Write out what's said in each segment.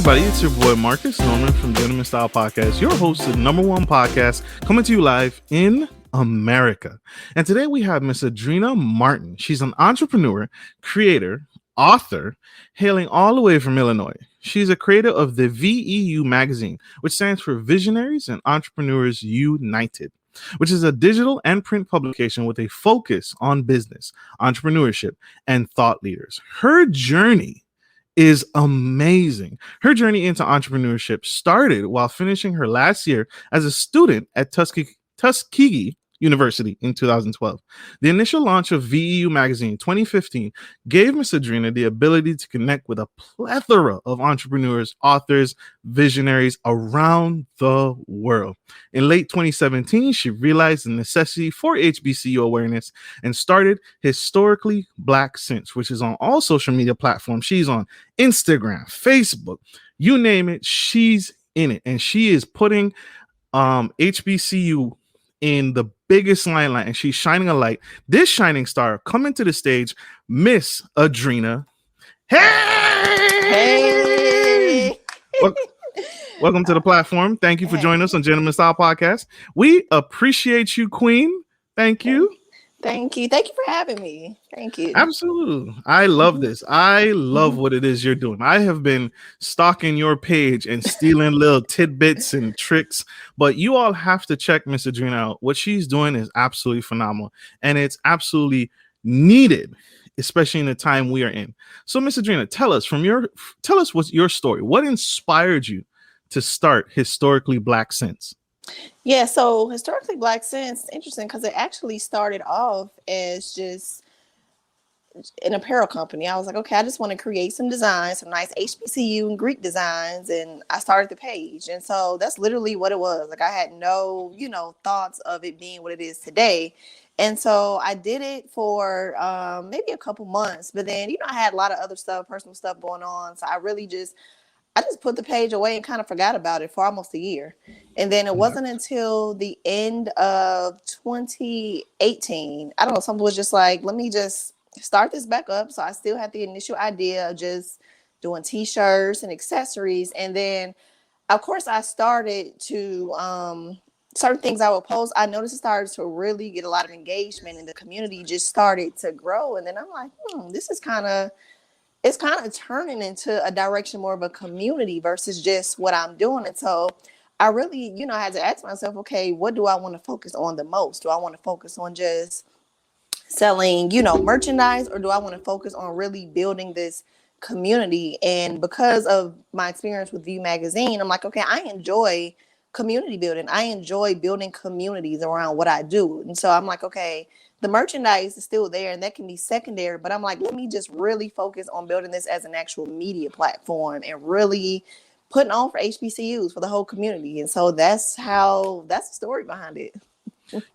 everybody, it's your boy Marcus Norman from Gentleman Style Podcast, your host of the #1 podcast coming to you live in America. And today we have Miss Adrena Martin. She's an entrepreneur, creator, author, hailing all the way from Illinois. She's a creator of the VEU Magazine, which stands for Visionaries and Entrepreneurs United, which is a digital and print publication with a focus on business, entrepreneurship, and thought leaders. Her journey is amazing. Her journey into entrepreneurship started while finishing her last year as a student at Tuskegee University in 2012. The initial launch of VEU Magazine in 2015 gave Miss Adrena the ability to connect with a plethora of entrepreneurs, authors, visionaries around the world. In late 2017, she realized the necessity for HBCU awareness and started Historically Black Sense, which is on all social media platforms. She's on Instagram, Facebook, you name it, she's in it. And she is putting HBCU in the biggest limelight, and she's shining a light. This shining star coming to the stage, Miss Adrena. Hey! Welcome to the platform. Thank you for joining us on Gentleman Style Podcast. We appreciate you, Queen. Thank you. Thank you. Thank you for having me. Thank you. Absolutely. I love this. I love what it is you're doing. I have been stalking your page and stealing little tidbits and tricks, but you all have to check Miss Adrena out. What she's doing is absolutely phenomenal, and it's absolutely needed, especially in the time we are in. So, Miss Adrena, tell us what's your story. What inspired you to start Historically Black Sense? Yeah, so Historically Black Sense, interesting because it actually started off as just an apparel company. I was like, okay, I just want to create some designs, some nice HBCU and Greek designs, and I started the page. And so that's literally what it was. Like I had no, thoughts of it being what it is today. And so I did it for maybe a couple months, but then, I had a lot of other stuff, personal stuff going on. So I just put the page away and kind of forgot about it for almost a year. And then it wasn't until the end of 2018, I don't know, something was just like, let me just start this back up. So I still had the initial idea of just doing t-shirts and accessories. And then, of course, I started to, certain things I would post, I noticed it started to really get a lot of engagement and the community just started to grow. And then I'm like, this is it's kind of turning into a direction more of a community versus just what I'm doing. And so I really, I had to ask myself, okay, what do I want to focus on the most? Do I want to focus on just selling, merchandise, or do I want to focus on really building this community? And because of my experience with VEU Magazine, I'm like, okay, I enjoy community building. I enjoy building communities around what I do. And so I'm like, okay, the merchandise is still there and that can be secondary, but I'm like, let me just really focus on building this as an actual media platform and really putting on for HBCUs, for the whole community. And so that's the story behind it.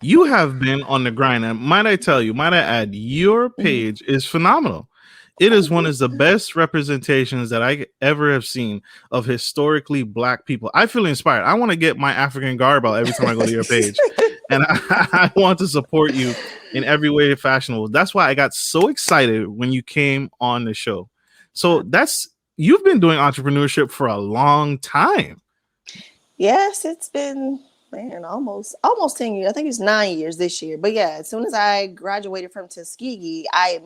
You have been on the grind, and might I add, your page is phenomenal. It is one of the best representations that I ever have seen of historically Black people. I feel inspired. I want to get my African garb out every time I go to your page. And I want to support you in every way fashionable. That's why I got so excited when you came on the show. So you've been doing entrepreneurship for a long time. Yes, it's been almost 10 years. I think it's 9 years this year. But yeah, as soon as I graduated from Tuskegee, I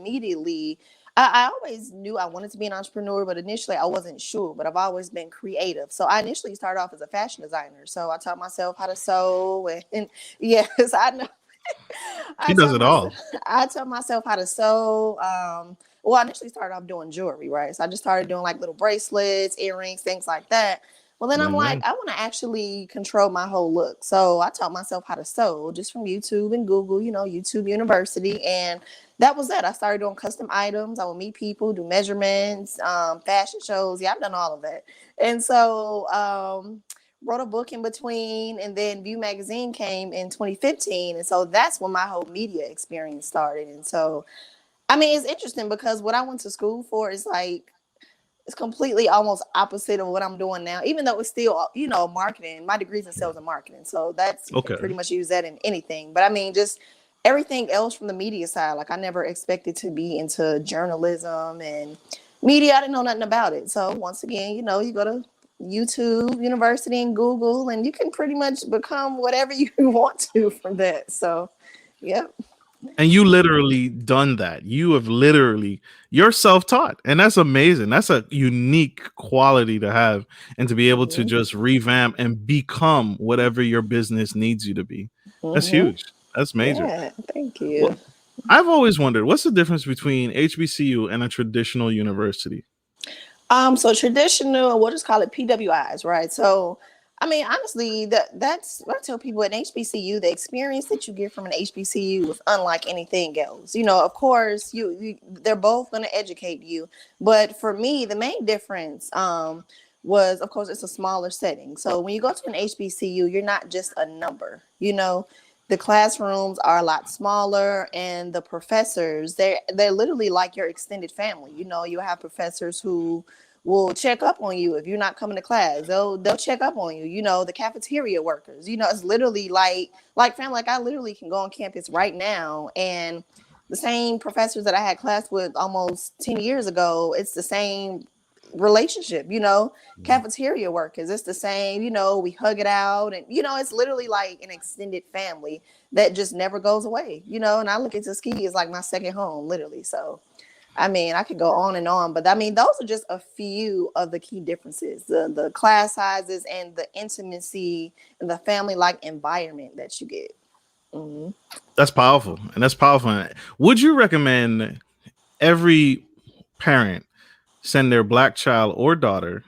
always knew I wanted to be an entrepreneur, but initially I wasn't sure, but I've always been creative. So I initially started off as a fashion designer. So I taught myself how to sew and yes, I know. She does it all. I taught myself how to sew. I initially started off doing jewelry, right? So I just started doing like little bracelets, earrings, things like that. Well, then I'm like, I want to actually control my whole look. So I taught myself how to sew just from YouTube and Google, YouTube University. And that was it. I started doing custom items. I would meet people, do measurements, fashion shows. Yeah, I've done all of that. And so wrote a book in between. And then VEU Magazine came in 2015. And so that's when my whole media experience started. And so, it's interesting because what I went to school for is like, it's completely almost opposite of what I'm doing now, even though it's still, marketing. My degree's in sales and marketing. So that's, you can pretty much use that in anything. But just everything else from the media side, like I never expected to be into journalism and media. I didn't know nothing about it. So once again, you go to YouTube University and Google, and you can pretty much become whatever you want to from that. So, yep. And you literally done that. You have literally, you're self-taught. And that's amazing. That's a unique quality to have, and to be able to just revamp and become whatever your business needs you to be. That's huge. That's major. Yeah, thank you. Well, I've always wondered, what's the difference between HBCU and a traditional university? So traditional, we'll just call it PWIs, right? So, I mean, honestly, that's what I tell people at HBCU. The experience that you get from an HBCU is unlike anything else. You know, of course, they're both going to educate you, but for me, the main difference was, of course, it's a smaller setting. So when you go to an HBCU, you're not just a number. You know, the classrooms are a lot smaller, and the professors, they're literally like your extended family. You know, you have professors who will check up on you if you're not coming to class. They'll check up on you. You know, the cafeteria workers. You know, it's literally like family. Like I literally can go on campus right now, and the same professors that I had class with almost 10 years ago, it's the same relationship. You know, cafeteria workers, it's the same. You know, we hug it out, and you know, it's literally like an extended family that just never goes away. You know, and I look at Tuskegee as like my second home, literally. So I mean, I could go on and on, but I mean, those are just a few of the key differences: the class sizes and the intimacy and the family-like environment that you get. Mm-hmm. That's powerful, and that's powerful. Would you recommend every parent send their black son or daughter,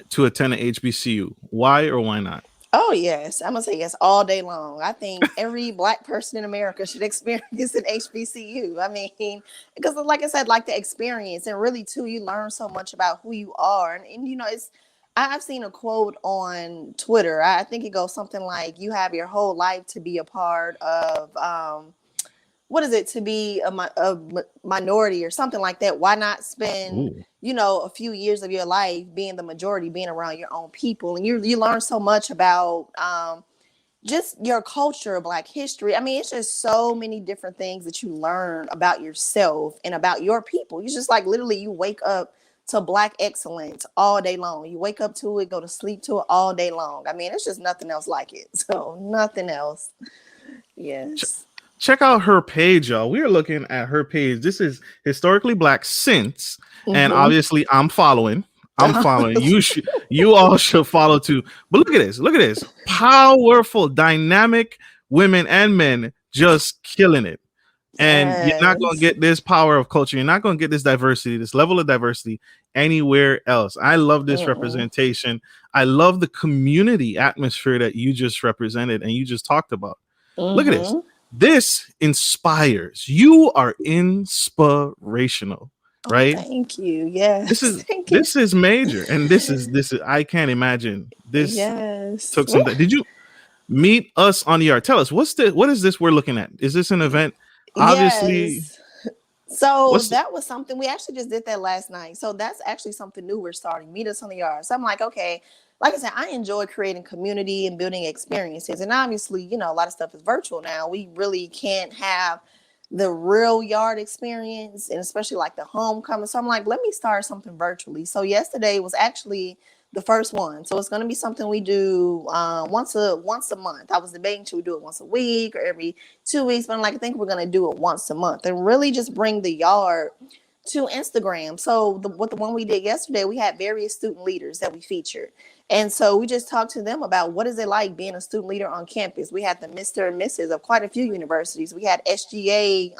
to attend an HBCU? Why or why not? Oh, yes. I'm going to say yes all day long. I think every Black person in America should experience an HBCU. I mean, because like I said, like the experience, and really too, you learn so much about who you are. And you know, I've seen a quote on Twitter. I think it goes something like, you have your whole life to be a part of, what is it, to be a minority or something like that. Why not spend, you know, a few years of your life being the majority, being around your own people? And you learn so much about just your culture, Black history. I mean, it's just so many different things that you learn about yourself and about your people. You just like literally you wake up to Black excellence all day long. You wake up to it, go to sleep to it all day long. I mean, it's just nothing else like it. So nothing else. Yes. Check out her page, y'all. We are looking at her page. This is Historically Black Since, and obviously I'm following. You all should follow too. But look at this. Look at this. Powerful, dynamic women and men just killing it. And you're not going to get this power of culture. You're not going to get this diversity, this level of diversity anywhere else. I love this representation. I love the community atmosphere that you just represented and you just talked about. Look at this. This inspires. You are inspirational, right? Oh, thank you. Yes. This is major, and this is I can't imagine this. Took some. Did you meet us on the art? Tell us what is this we're looking at? Is this an event? Obviously. Yes. So that was something we actually just did that last night. So that's actually something new we're starting. Meet us on the yard. So I'm like, okay. Like I said, I enjoy creating community and building experiences. And obviously, you know, a lot of stuff is virtual now. We really can't have the real yard experience, and especially like the homecoming. So I'm like, let me start something virtually. So yesterday was actually the first one. So it's going to be something we do once a month. I was debating, should we do it once a week or every 2 weeks? But I'm like, I think we're going to do it once a month and really just bring the yard to Instagram. So the one we did yesterday, we had various student leaders that we featured. And so we just talked to them about what is it like being a student leader on campus. We had the Mr. and Mrs. of quite a few universities. We had SGA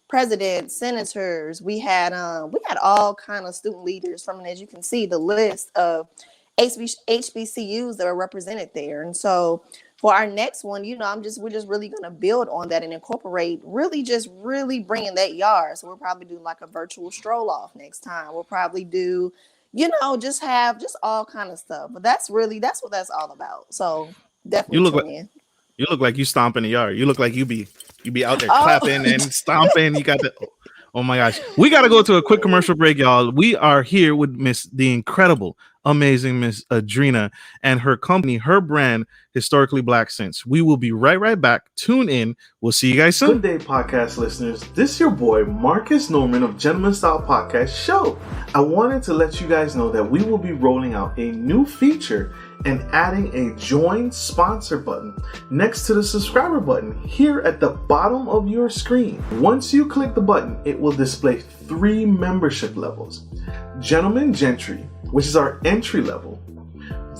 presidents, senators. We had all kind of student leaders from, and as you can see, the list of HBCUs that are represented there. And so for our next one, you know, we're just really going to build on that and incorporate really bringing that yard. So we'll probably do like a virtual stroll off next time. We'll probably do, you know, just all kind of stuff. But that's what that's all about. So definitely you look like you stomp in the yard. You look like you be out there clapping and stomping. You got the Oh my gosh. We got to go to a quick commercial break, y'all. We are here with the incredible, amazing Miss Adrena and her company, her brand, Historically Black Sense. We will be right back. Tune in. We'll see you guys soon. Good day, podcast listeners. This is your boy, Marcus Norman of Gentleman Style Podcast Show. I wanted to let you guys know that we will be rolling out a new feature and adding a join sponsor button next to the subscriber button here at the bottom of your screen. Once you click the button, it will display 3 membership levels. Gentleman Gentry, which is our entry level,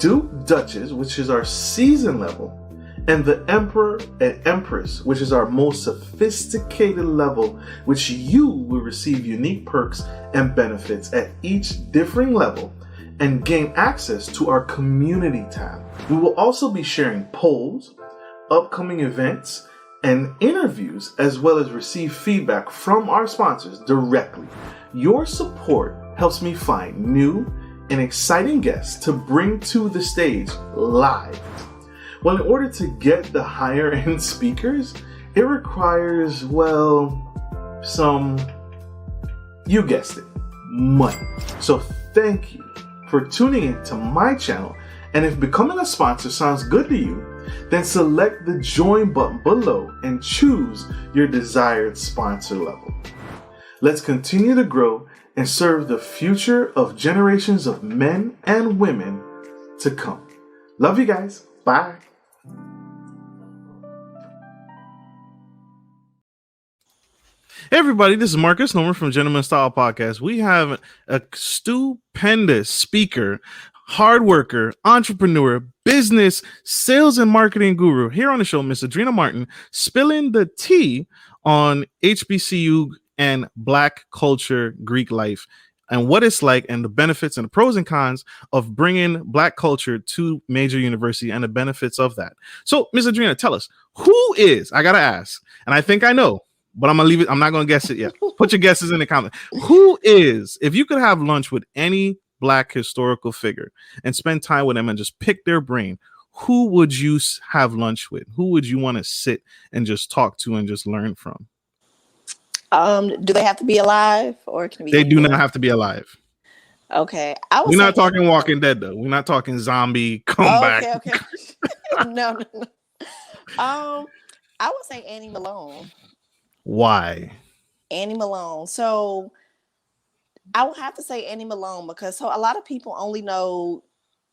Duke Duchess, which is our season level, and the Emperor and Empress, which is our most sophisticated level, which you will receive unique perks and benefits at each differing level and gain access to our community tab. We will also be sharing polls, upcoming events, and interviews, as well as receive feedback from our sponsors directly. Your support helps me find new and exciting guests to bring to the stage live. Well, in order to get the higher end speakers, it requires, well, some, you guessed it, money. So thank you for tuning in to my channel, and if becoming a sponsor sounds good to you, then select the join button below and choose your desired sponsor level. Let's continue to grow and serve the future of generations of men and women to come. Love you guys. Bye. Hey everybody, this is Marcus Norman from Gentleman Style Podcast. We have a stupendous speaker, hard worker, entrepreneur, business, sales, and marketing guru here on the show, Miss Adrena Martin, spilling the tea on HBCU and Black culture, Greek life, and what it's like, and the benefits and the pros and cons of bringing Black culture to major university and the benefits of that. So, Miss Adrena, tell us, who is, I gotta ask, and I think I know, but I'm gonna leave it. I'm not gonna guess it yet. Put your guesses in the comments. Who is, if you could have lunch with any Black historical figure and spend time with them and just pick their brain, who would you have lunch with? Who would you want to sit and just talk to and just learn from? Do they have to be alive, or can it be? They do not have to be alive. Okay, we're not talking Walking Dead though. We're not talking zombie comeback. Okay. No. I would say Annie Malone. Why? Annie Malone. So I would have to say Annie Malone because a lot of people only know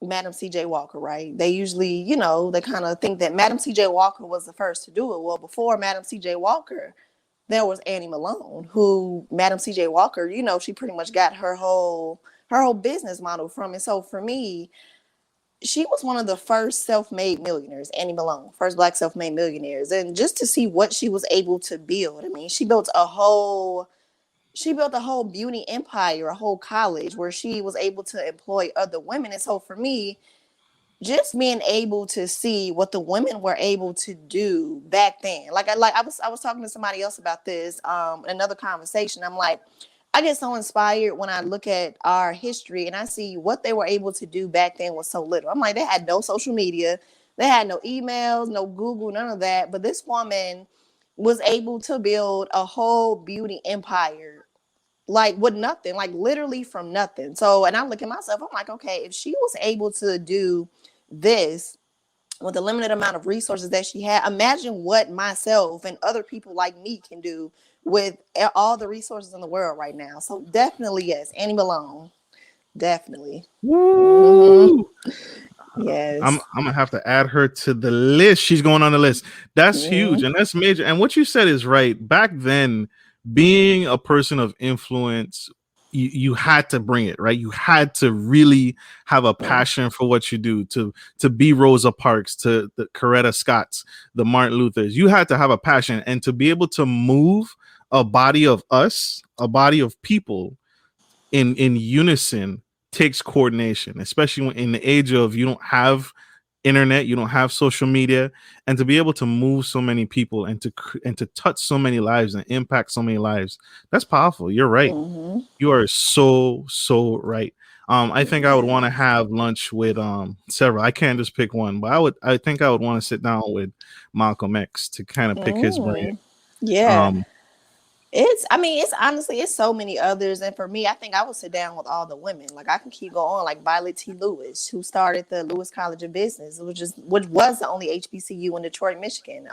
Madam C.J. Walker, right? They usually, they kind of think that Madam C.J. Walker was the first to do it. Well, before Madam C.J. Walker, there was Annie Malone, who Madam C.J. Walker, she pretty much got her whole business model from it. So for me, she was one of the first self-made millionaires, Annie Malone, first Black self-made millionaires. And just to see what she was able to build, I mean, she built a whole beauty empire, a whole college where she was able to employ other women. And so for me, just being able to see what the women were able to do back then, I was talking to somebody else about this, another conversation. I'm like, I get so inspired when I look at our history and I see what they were able to do back then was so little. I'm like, they had no social media, they had no emails, no Google, none of that. But this woman was able to build a whole beauty empire, like with nothing, like literally from nothing. So, and I look at myself, I'm like, okay, if she was able to do this with the limited amount of resources that she had, imagine what myself and other people like me can do with all the resources in the world right now. So definitely, yes, Annie Malone, definitely. Woo! Yes, I'm gonna have to add her to the list. She's going on the list. That's huge, and that's major. And what you said is right. Back then, being a person of influence, you had to bring it, right? You had to really have a passion for what you do, to be Rosa Parks, to the Coretta Scotts, the Martin Luthers. You had to have a passion, and to be able to move a body of people in unison takes coordination, especially when in the age of you don't have internet, you don't have social media, and to be able to move so many people and to touch so many lives and impact so many lives, that's powerful. You're right. You are so right. I think I would want to have lunch with several. I can't just pick one, but I think I would want to sit down with Malcolm X to kind of pick his brain. Yeah. I mean, it's honestly, it's so many others. And for me, I think I would sit down with all the women. Like I can keep going, like Violet T. Lewis, who started the Lewis College of Business, which was the only HBCU in Detroit, Michigan.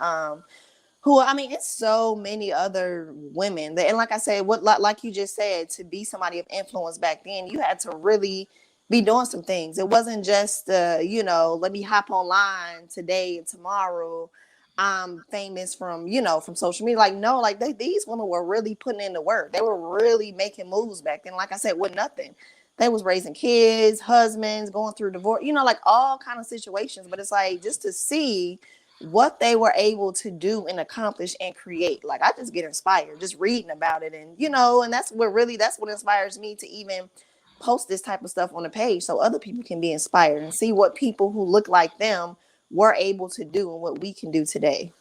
Who, I mean, it's so many other women that, and like I said, like you just said, to be somebody of influence back then, you had to really be doing some things. It wasn't just let me hop online today and tomorrow I'm famous from from social media. Like no, like these women were really putting in the work. They were really making moves back then. Like I said, with nothing. They was raising kids, husbands, going through divorce, like all kind of situations. But it's like just to see what they were able to do and accomplish and create. Like I just get inspired just reading about it. And and that's what inspires me to even post this type of stuff on the page, so other people can be inspired and see what people who look like them were able to do and what we can do today.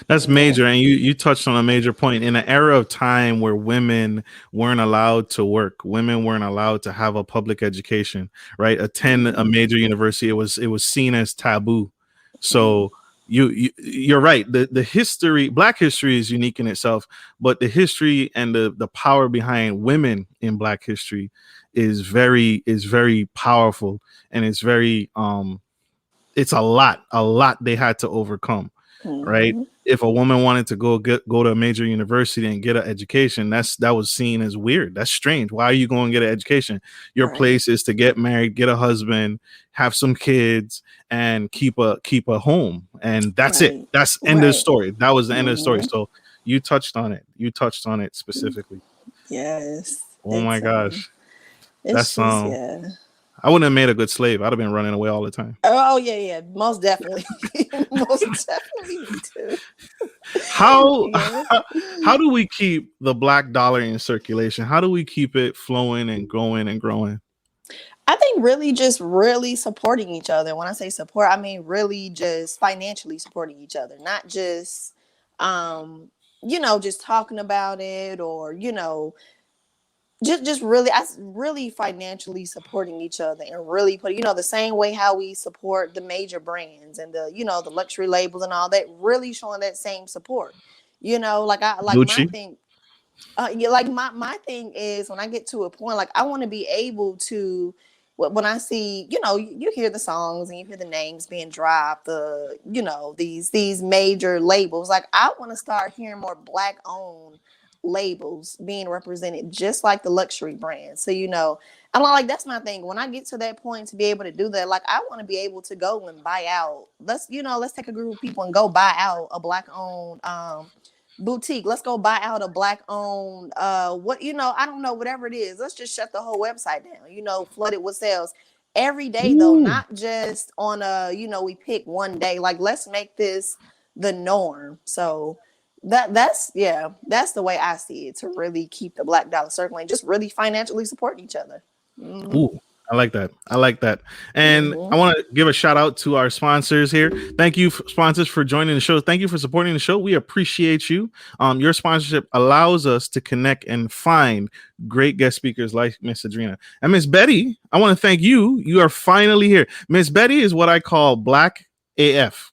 That's major, and you touched on a major point. In an era of time where women weren't allowed to work, women weren't allowed to have a public education, right? Attend a major university. It was seen as taboo. So you're right. The history, Black history, is unique in itself, but the history and the power behind women in Black history is very powerful, and it's very it's a lot they had to overcome. Right. If a woman wanted to go to a major university and get an education, that was seen as weird. That's strange. Why are you going to get an education? Your place is to get married, get a husband, have some kids, and keep a home. And that's it. That's end of the story. That was the end of the story. So you touched on it. You touched on it specifically. Yes. Oh my gosh. That's just, I wouldn't have made a good slave. I'd have been running away all the time. Oh yeah, most definitely, most definitely too. How do we keep the Black dollar in circulation? How do we keep it flowing and growing and growing? I think really supporting each other. When I say support, I mean really just financially supporting each other, not just just talking about it, or just really financially supporting each other, and really put the same way how we support the major brands and the luxury labels and all that, really showing that same support. My Gucci. thing. Like my thing is, when I get to a point, like I want to be able to, when I see, you hear the songs and you hear the names being dropped, these major labels, like I want to start hearing more Black owned labels being represented, just like the luxury brands. So I'm like, that's my thing. When I get to that point, to be able to do that, like I want to be able to go and buy out. Let's take a group of people and go buy out a Black owned boutique. Let's go buy out a Black owned I don't know, whatever it is. Let's just shut the whole website down, flood it with sales every day. Though not just on we pick one day. Like let's make this the norm. So that's the way I see it, to really keep the Black dollar circling, just really financially support each other. Ooh, I like that. And I want to give a shout out to our sponsors here. Thank you, sponsors, for joining the show. Thank you for supporting the show. We appreciate you. Your sponsorship allows us to connect and find great guest speakers like Miss Adrena. And Miss Betty, I want to thank you. You are finally here. Miss Betty is what I call Black AF.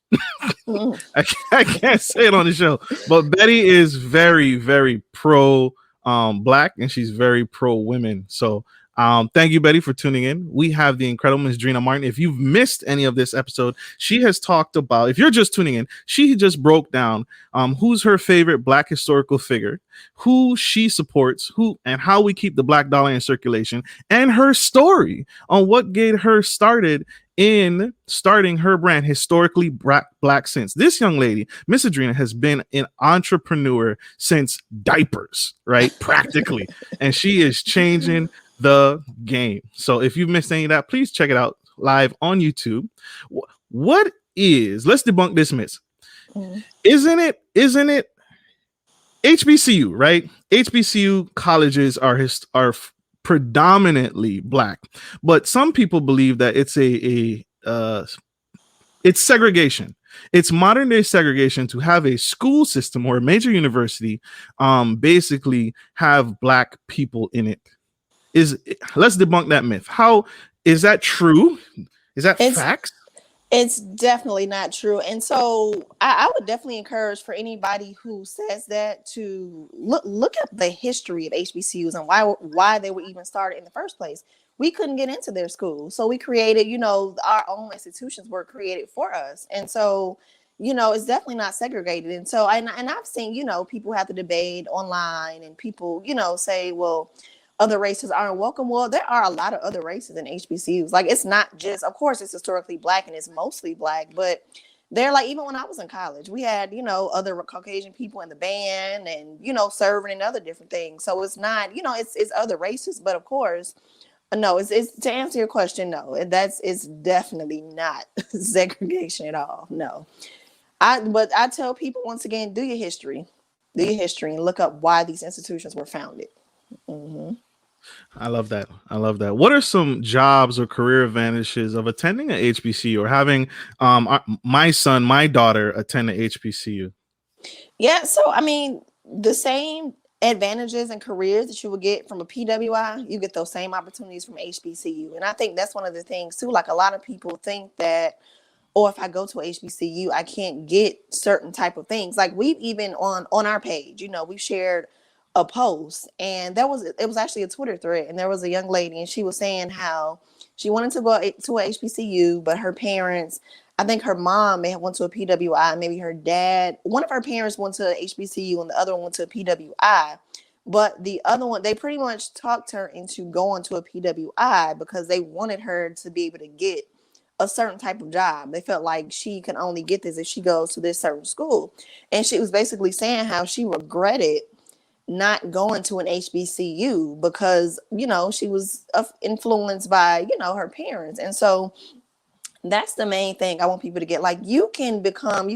I can't say it on the show, but Betty is very, very pro Black, and she's very pro women. So thank you, Betty, for tuning in. We have the incredible Miss Adrena Martin. If you've missed any of this episode, she has talked about, if you're just tuning in, she just broke down who's her favorite Black historical figure, who she supports, who and how we keep the Black dollar in circulation, and her story on what get her started in starting her brand, Historically Black Sense. This young lady, Miss Adrena, has been an entrepreneur since diapers, right? Practically. And she is changing the game. So if you've missed any of that, please check it out live on YouTube. What is, let's debunk this myth. Isn't it HBCU, right? HBCU colleges are predominantly Black, but some people believe that it's it's segregation. It's modern day segregation to have a school system or a major university basically have Black people in it. Let's debunk that myth. How is that true? Is that facts? It's definitely not true. And so I would definitely encourage for anybody who says that to look up the history of HBCUs and why they were even started in the first place. We couldn't get into their school. So we created, our own institutions were created for us. And so, it's definitely not segregated. And so and I've seen, people have the debate online and people, say, well, other races aren't welcome. Well, there are a lot of other races in HBCUs. Like, it's not just, of course, it's historically Black and it's mostly Black, but they're like, even when I was in college, we had, other Caucasian people in the band and, serving and other different things. So it's not, it's other races, but of course, no, it's to answer your question, no, it's definitely not segregation at all. No. But I tell people once again, do your history and look up why these institutions were founded. Mm-hmm. I love that. I love that. What are some jobs or career advantages of attending a HBCU or having my son, my daughter attend a HBCU? Yeah, so I mean, the same advantages and careers that you would get from a PWI, you get those same opportunities from HBCU. And I think that's one of the things too. Like, a lot of people think that, or if I go to HBCU, I can't get certain type of things. Like, we've even on our page, we've shared a post, and it was actually a Twitter thread, and there was a young lady, and she was saying how she wanted to go to a HBCU, but her parents, I think her mom may have went to a PWI, maybe her dad, one of her parents went to a HBCU, and the other one went to a PWI. But the other one, they pretty much talked her into going to a PWI because they wanted her to be able to get a certain type of job. They felt like she can only get this if she goes to this certain school. And she was basically saying how she regretted not going to an HBCU because, she was influenced by, her parents. And so that's the main thing I want people to get. Like, you can become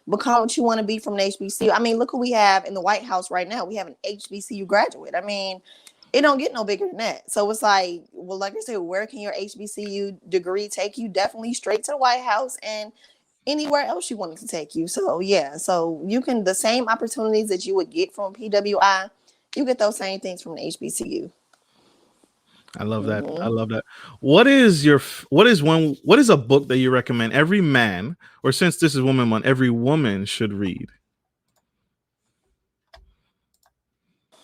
what you want to be from an HBCU. I mean, look who we have in the White House right now. We have an HBCU graduate. I mean, it don't get no bigger than that. So it's like, well, like I said, where can your HBCU degree take you? Definitely straight to the White House and anywhere else you wanted to take you. So yeah, so you can, the same opportunities that you would get from PWI, you get those same things from an HBCU. I love that. I Mm-hmm. love that. What is a book that you recommend every man, or since this is Woman Month, every woman should read?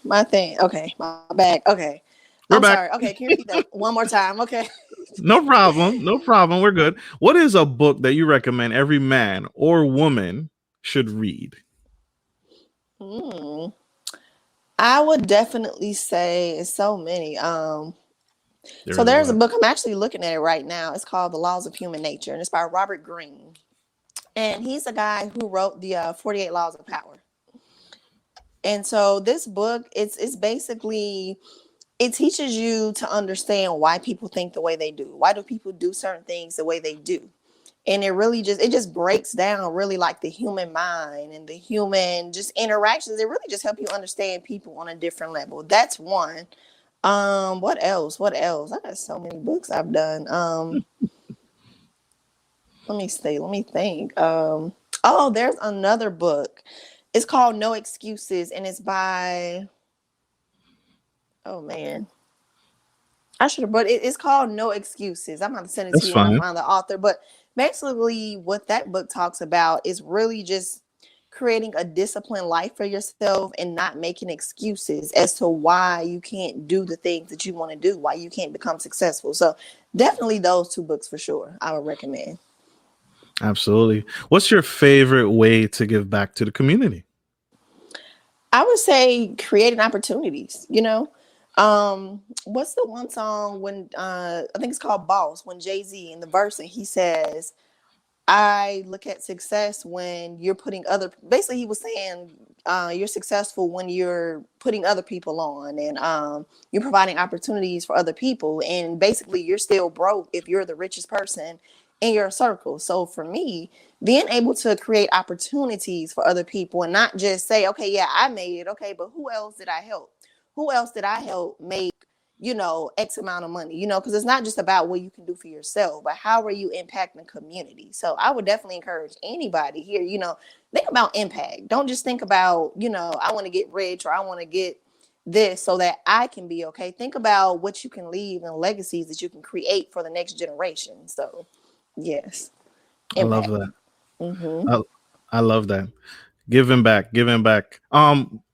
My thing. Okay, my bag. Okay. We're I'm back. sorry. Okay, can you repeat that one more time? Okay. No problem. No problem. We're good. What is a book that you recommend every man or woman should read? Mm. I would definitely say it's so many. There So is a there's a lot. book, I'm actually looking at it right now. It's called The Laws of Human Nature, and it's by Robert Greene. And he's a guy who wrote the 48 Laws of Power. And so this book, it's basically, it teaches you to understand why people think the way they do. Why do people do certain things the way they do? And it just breaks down really like the human mind and the human just interactions. It really just help you understand people on a different level. That's one. What else? What else? I got so many books I've done. Let me see. Let me think. Oh, there's another book. It's called No Excuses, and it's by, oh man, I should have, but it's called No Excuses. I'm going to send it to That's you when I fine. find the author. But basically, what that book talks about is really just creating a disciplined life for yourself and not making excuses as to why you can't do the things that you want to do, why you can't become successful. So definitely those two books for sure, I would recommend. Absolutely. What's your favorite way to give back to the community? I would say creating opportunities, what's the one song when I think it's called Boss, when Jay-Z in the verse and he says, I look at success when you're putting other, basically he was saying you're successful when you're putting other people on and you're providing opportunities for other people, and basically you're still broke if you're the richest person in your circle. So for me, being able to create opportunities for other people and not just say, okay, yeah, I made it, okay, but who else did I help? Who else did I help make, X amount of money, because it's not just about what you can do for yourself, but how are you impacting the community? So I would definitely encourage anybody here, think about impact. Don't just think about, I want to get rich or I want to get this so that I can be okay. Think about what you can leave and legacies that you can create for the next generation. So, yes. I love impact. that. Mm-hmm. I, I love that. Giving back, giving back.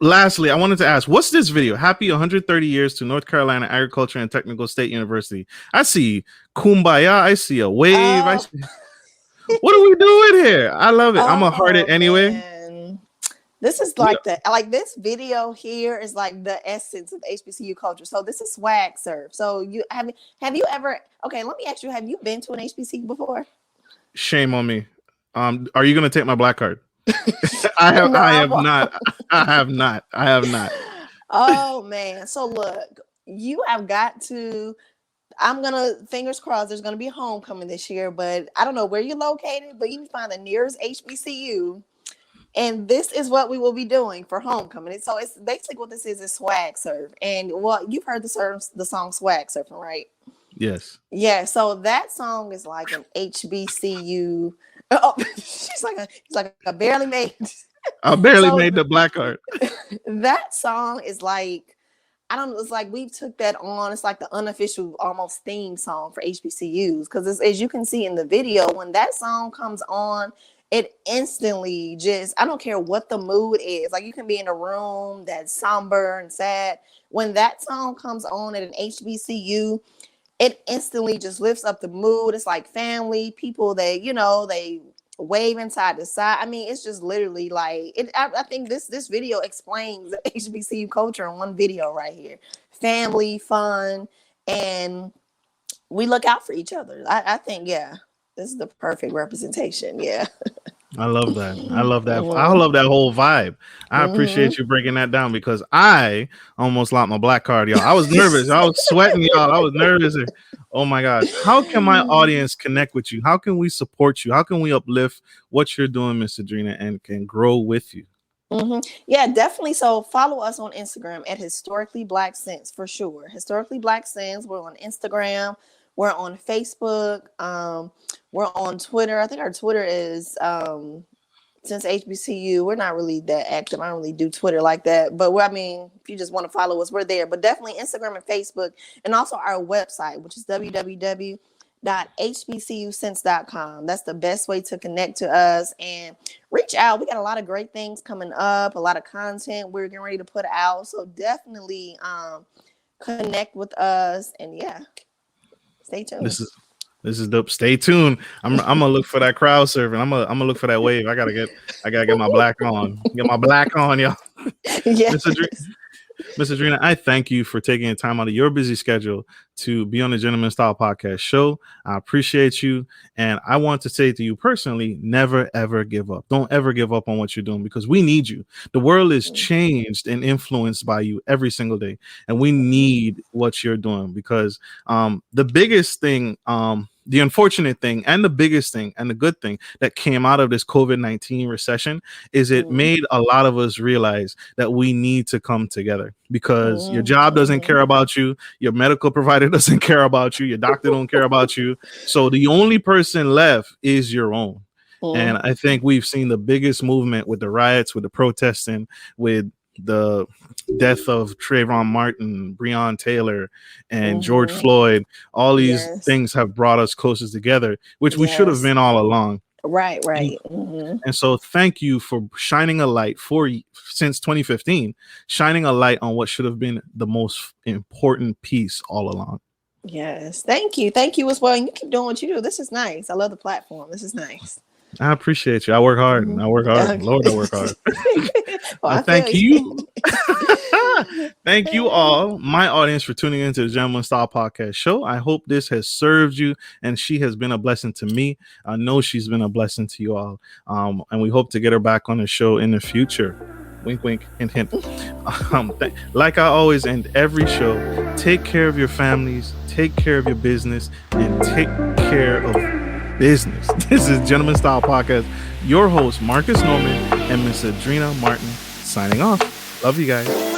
Lastly, I wanted to ask, what's this video? Happy 130 years to North Carolina Agriculture and Technical State University. I see kumbaya. I see a wave. I Oh, see. What are we doing here? I love it. I'm gonna heart it oh anyway. man. This is We, like this video here is like the essence of HBCU culture. So this is swag surf. So have you ever, okay, let me ask you, have you been to an HBCU before? shame on me. Are you gonna take my black card? I have. No, I I have won't. not. I have not. I have not. Oh man. So look, you have got to, I'm gonna, fingers crossed, there's gonna be homecoming this year, but I don't know where you're located, but you can find the nearest HBCU. And this is what we will be doing for homecoming. So it's basically what this is swag surf. And well, you've heard the song Swag Surfing, right? Yes. Yeah. So that song is like an HBCU. Oh, he's like a barely made. I barely So made the black card. that song is like, I don't know, it's like we took that on. It's like the unofficial almost theme song for HBCUs. Because as you can see in the video, when that song comes on, it instantly just, I don't care what the mood is. Like you can be in a room that's somber and sad. When that song comes on at an HBCU, it instantly just lifts up the mood. It's like family, people they, they wave inside the side. I mean, it's just literally like it. I think this video explains the HBCU culture in one video right here. Family, fun, and we look out for each other. I think, yeah, this is the perfect representation. Yeah. I love that. I love that. I Mm-hmm. love that whole vibe. I Mm-hmm. appreciate you breaking that down because I almost lost my black card, y'all. I was nervous. I was sweating, y'all. I was nervous. Oh my gosh. How can my audience connect with you? How can we support you? How can we uplift what you're doing, Miss Adrena, and can grow with you? Mm-hmm. Yeah, definitely. So follow us on Instagram at Historically Black Sense for sure. Historically Black Sense. We're on Instagram. We're on Facebook. We're on Twitter. I think our Twitter is since HBCU. We're not really that active. I don't really do Twitter like that. But I mean, if you just want to follow us, we're there. But definitely Instagram and Facebook, and also our website, which is www.hbcusense.com. That's the best way to connect to us and reach out. We got a lot of great things coming up, a lot of content we're getting ready to put out. So definitely connect with us, and yeah, stay tuned. This is dope. Stay tuned. I'm gonna look for that crowd surfing. I'm gonna look for that wave. I gotta get my black on. Get my black on, y'all. Yeah. Miss Adrena, I thank you for taking the time out of your busy schedule to be on the Gentleman Style Podcast show. I appreciate you. And I want to say to you personally, never, ever give up. Don't ever give up on what you're doing because we need you. The world is changed and influenced by you every single day. And we need what you're doing because the biggest thing, the unfortunate thing and the biggest thing and the good thing that came out of this COVID-19 recession is it made a lot of us realize that we need to come together because your job doesn't care about you. Your medical provider doesn't care about you. Your doctor don't care about you. So the only person left is your own. And I think we've seen the biggest movement with the riots, with the protesting, with the death of Trayvon Martin, Breonna Taylor, and George Floyd. All these things have brought us closer together, which we should have been all along. Right. And so thank you for shining a light since 2015, shining a light on what should have been the most important piece all along. Yes. Thank you. Thank you as well. And you keep doing what you do. This is nice. I love the platform. This is nice. I appreciate you. I work hard. I work hard. Okay. Lord, I work hard. Well, thank you. Thank you all, my audience, for tuning into the Gentleman Style Podcast show. I hope this has served you and she has been a blessing to me. I know she's been a blessing to you all. And we hope to get her back on the show in the future. Wink, wink, hint, hint. Like I always end every show, take care of your families, take care of your business, and take care of business. This is Gentleman Style Podcast. Your host, Marcus Norman, and Miss Adrena Martin signing off. Love you guys.